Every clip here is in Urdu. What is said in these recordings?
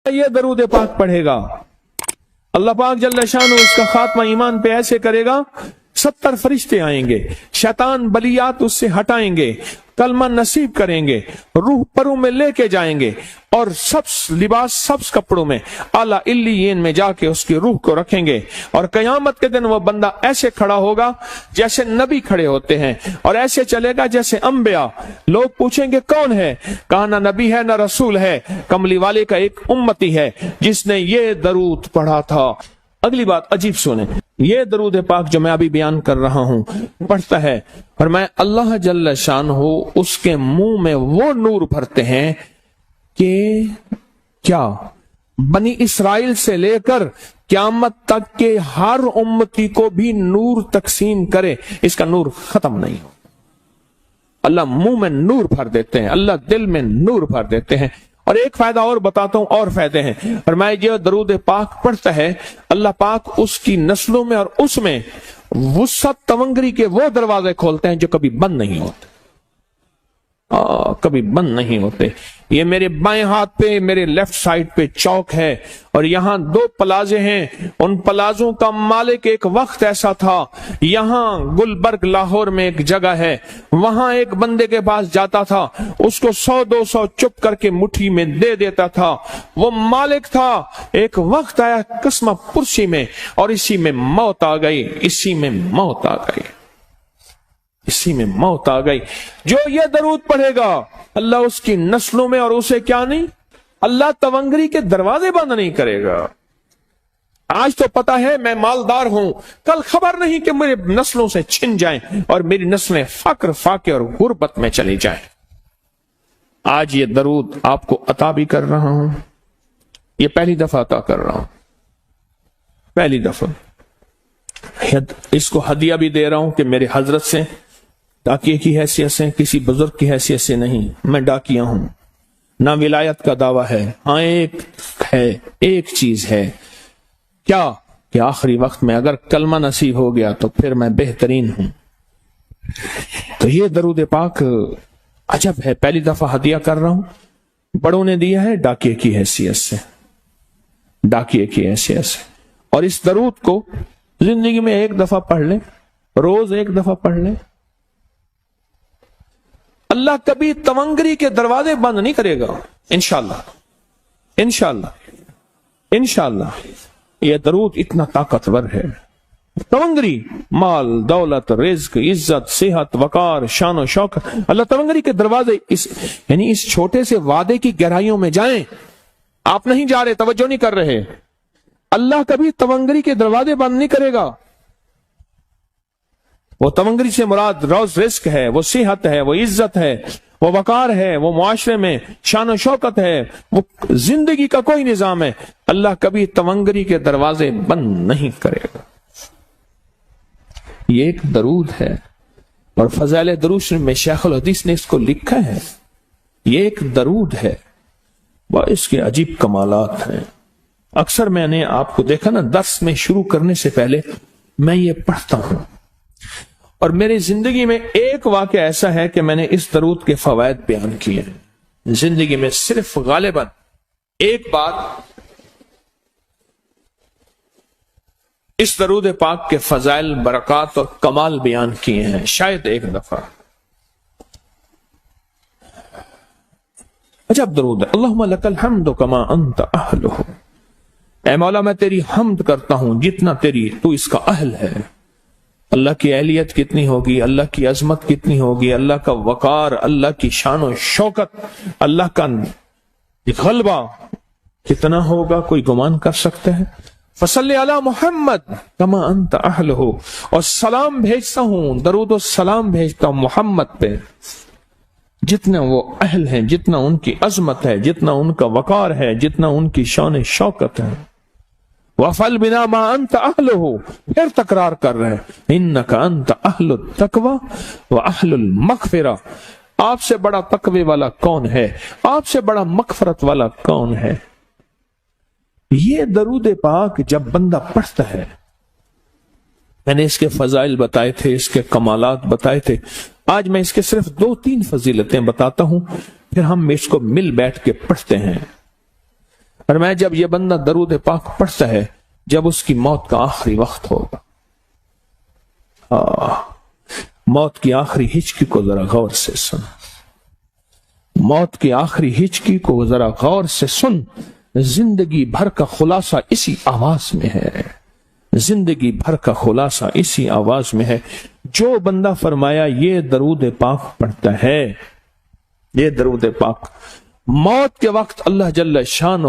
یہ درود پاک پڑھے گا، اللہ پاک جل شانہ اس کا خاتمہ ایمان پہ ایسے کرے گا 70 فرشتے آئیں گے، شیطان بلیات اس سے ہٹائیں گے، کلمہ نصیب کریں گے، روح پروں میں لے کے جائیں گے، اور سبز لباس سبز کپڑوں میں اعلیٰ علیین میں جا کے اس کی روح کو رکھیں گے، اور قیامت کے دن وہ بندہ ایسے کھڑا ہوگا جیسے نبی کھڑے ہوتے ہیں، اور ایسے چلے گا جیسے انبیاء۔ لوگ پوچھیں گے کون ہے؟ کہا نہ نبی ہے نہ رسول ہے، کملی والے کا ایک امتی ہے جس نے یہ درود پڑھا تھا۔ اگلی بات عجیب سنیں، یہ درود پاک جو میں ابھی بیان کر رہا ہوں پڑھتا ہے، اور میں اللہ جل شانہ اس کے منہ میں وہ نور بھرتے ہیں کہ کیا بنی اسرائیل سے لے کر قیامت تک کے ہر امتی کو بھی نور تقسیم کرے، اس کا نور ختم نہیں ہو۔ اللہ منہ میں نور بھر دیتے ہیں، اللہ دل میں نور بھر دیتے ہیں۔ اور ایک فائدہ اور بتاتا ہوں، اور فائدے ہیں، اور میں یہ درود پاک پڑھتا ہے، اللہ پاک اس کی نسلوں میں اور اس میں وسعت تونگری کے وہ دروازے کھولتے ہیں جو کبھی بند نہیں ہوتے، کبھی بند نہیں ہوتے۔ یہ میرے بائیں ہاتھ پہ، میرے لیفٹ سائڈ پہ چوک ہے، اور یہاں 2 پلازے ہیں، ان پلازوں کا مالک ایک وقت ایسا تھا، یہاں گلبرگ لاہور میں ایک جگہ ہے، وہاں ایک بندے کے پاس جاتا تھا، اس کو 100-200 چپ کر کے مٹھی میں دے دیتا تھا، وہ مالک تھا۔ ایک وقت آیا قسمہ پرسی میں، اور اسی میں موت آ گئی، اسی میں موت آ گئی، اسی میں موت آ گئی۔ جو یہ درود پڑھے گا اللہ اس کی نسلوں میں، اور اسے کیا نہیں، اللہ تونگری کے دروازے بند نہیں کرے گا۔ آج تو پتا ہے میں مالدار ہوں، کل خبر نہیں کہ میرے نسلوں سے چھن جائیں اور میری نسلیں فقر فاقے اور غربت میں چلی جائیں۔ آج یہ درود آپ کو عطا بھی کر رہا ہوں، یہ پہلی دفعہ عطا کر رہا ہوں، پہلی دفعہ اس کو ہدیہ بھی دے رہا ہوں کہ میرے حضرت سے، ڈاکیے کی حیثیت سے، کسی بزرگ کی حیثیت سے نہیں، میں ڈاکیہ ہوں، نہ ولایت کا دعویٰ ہے۔ ہاں ایک چیز ہے، کیا کہ آخری وقت میں اگر کلمہ نصیب ہو گیا تو پھر میں بہترین ہوں۔ تو یہ درود پاک عجب ہے، پہلی دفعہ ہدیہ کر رہا ہوں، بڑوں نے دیا ہے ڈاکیے کی حیثیت سے، ڈاکیے کی حیثیت سے۔ اور اس درود کو زندگی میں ایک دفعہ پڑھ لیں، روز ایک دفعہ پڑھ لیں، اللہ کبھی تونگری کے دروازے بند نہیں کرے گا، انشاءاللہ انشاءاللہ انشاءاللہ۔ یہ درود اتنا طاقتور ہے، تونگری، مال، دولت، رزق، عزت، صحت، وقار، شان و شوکت، اللہ تونگری کے دروازے یعنی اس چھوٹے سے وعدے کی گہرائیوں میں جائیں۔ آپ نہیں جا رہے، توجہ نہیں کر رہے، اللہ کبھی تونگری کے دروازے بند نہیں کرے گا۔ وہ تونگری سے مراد روز رزق ہے، وہ صحت ہے، وہ عزت ہے، وہ وقار ہے، وہ معاشرے میں شان و شوکت ہے، وہ زندگی کا کوئی نظام ہے، اللہ کبھی تونگری کے دروازے بند نہیں کرے گا۔ یہ ایک درود ہے، اور فضائل درود شریف میں شیخ الحدیث نے اس کو لکھا ہے، یہ ایک درود ہے، وہ اس کے عجیب کمالات ہیں۔ اکثر میں نے آپ کو دیکھا نا، درس میں شروع کرنے سے پہلے میں یہ پڑھتا ہوں، اور میری زندگی میں ایک واقعہ ایسا ہے کہ میں نے اس درود کے فوائد بیان کیے ہیں زندگی میں، صرف غالباً ایک بار اس درود پاک کے فضائل، برکات اور کمال بیان کیے ہیں، شاید ایک دفعہ۔ عجب درود ہے، اللہم لک الحمد کما انت اہلہ، اے مولا میں تیری حمد کرتا ہوں جتنا تو اس کا اہل ہے۔ اللہ کی اہلیت کتنی ہوگی، اللہ کی عظمت کتنی ہوگی، اللہ کا وقار، اللہ کی شان و شوکت، اللہ کا غلبہ کتنا ہوگا، کوئی گمان کر سکتا ہے؟ فصلی علی محمد کما انت اہلہ، اور سلام بھیجتا ہوں، درود و سلام بھیجتا ہوں محمد پہ جتنا وہ اہل ہیں، جتنا ان کی عظمت ہے، جتنا ان کا وقار ہے، جتنا ان کی شان شوکت ہے۔ وَفَعَلْ بِنَا مَا أَنْتَ أَهْلُهُ، پھر تکرار کر رہے ہیں، إِنَّكَ أَنْتَ أَهْلُ التَّقْوَى وَأَهْلُ الْمَغْفِرَةِ، آپ سے بڑا تقوی والا کون ہے، آپ سے بڑا مغفرت والا کون ہے؟ یہ درود پاک جب بندہ پڑھتا ہے، میں نے اس کے فضائل بتائے تھے، اس کے کمالات بتائے تھے، آج میں اس کے صرف 2-3 فضیلتیں بتاتا ہوں، پھر ہم اس کو مل بیٹھ کے پڑھتے ہیں۔ اور میں جب یہ بندہ درود پاک پڑھتا ہے جب اس کی موت کا آخری وقت ہوگا، موت کی آخری ہچکی کو ذرا غور سے سن، موت کی آخری ہچکی کو ذرا غور سے سن، زندگی بھر کا خلاصہ اسی آواز میں ہے، زندگی بھر کا خلاصہ اسی آواز میں ہے۔ جو بندہ فرمایا یہ درود پاک پڑھتا ہے، یہ درود پاک، موت کے وقت اللہ جل شانہ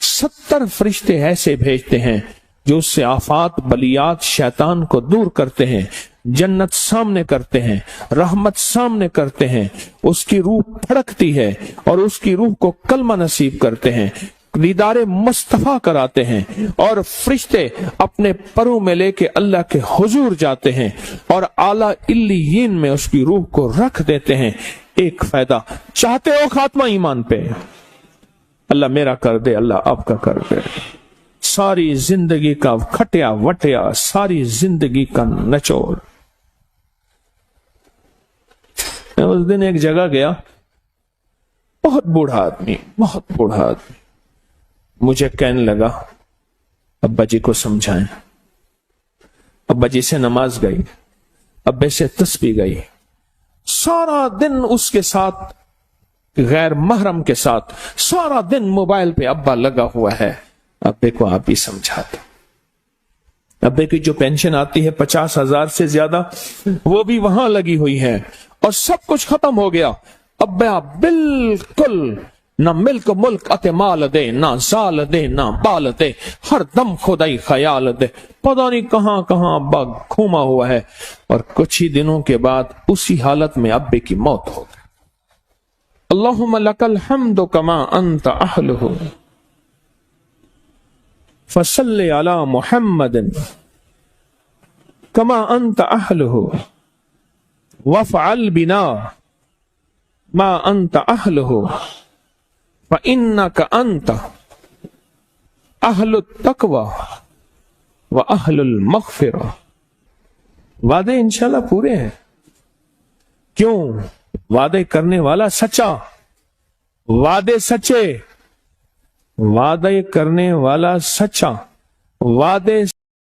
70 فرشتے ایسے بھیجتے ہیں جو اس سے آفات بلیات شیطان کو دور کرتے ہیں، جنت سامنے کرتے ہیں، رحمت سامنے کرتے ہیں، اس کی روح پھڑکتی ہے اور اس کی روح کو کلمہ نصیب کرتے ہیں، دیدار مصطفیٰ کراتے ہیں، اور فرشتے اپنے پروں میں لے کے اللہ کے حضور جاتے ہیں اور اعلیٰ علیین میں اس کی روح کو رکھ دیتے ہیں۔ ایک فائدہ چاہتے ہو خاتمہ ایمان پہ، اللہ میرا کر دے، اللہ آپ کا کر دے، ساری زندگی کا کھٹیا وٹیا، ساری زندگی کا نچوڑ۔ میں اس دن ایک جگہ گیا، بہت بوڑھا آدمی، بہت بوڑھا آدمی، مجھے کہنے لگا ابا جی کو سمجھائیں۔ ابا جی سے نماز گئی، ابے سے تسبیح گئی، سارا دن اس کے ساتھ غیر محرم کے ساتھ سارا دن موبائل پہ ابا لگا ہوا ہے۔ ابے کو آپ ہی سمجھاتے، ابے کی جو پینشن آتی ہے 50,000 سے زیادہ وہ بھی وہاں لگی ہوئی ہے اور سب کچھ ختم ہو گیا۔ ابا بالکل نہ ملک ملک اتے مال دے، نہ زال دے، نہ بال دے، ہر دم خدائی خیال دے، پتہ نہیں کہاں کہاں ابا گھوما ہوا ہے۔ اور کچھ ہی دنوں کے بعد اسی حالت میں ابے کی موت ہو گئی۔ اللہم لک الحمد کما انت اہلہ فصلی علی محمد کما انت اہلہ وافعل بنا ما انت اہلہ فإنک انت اہل التقوی واہل المغفرہ۔ وعدے انشاءاللہ پورے ہیں، کیوں؟ وعدے کرنے والا سچا، وعدے سچے، وعدے کرنے والا سچا، وعدے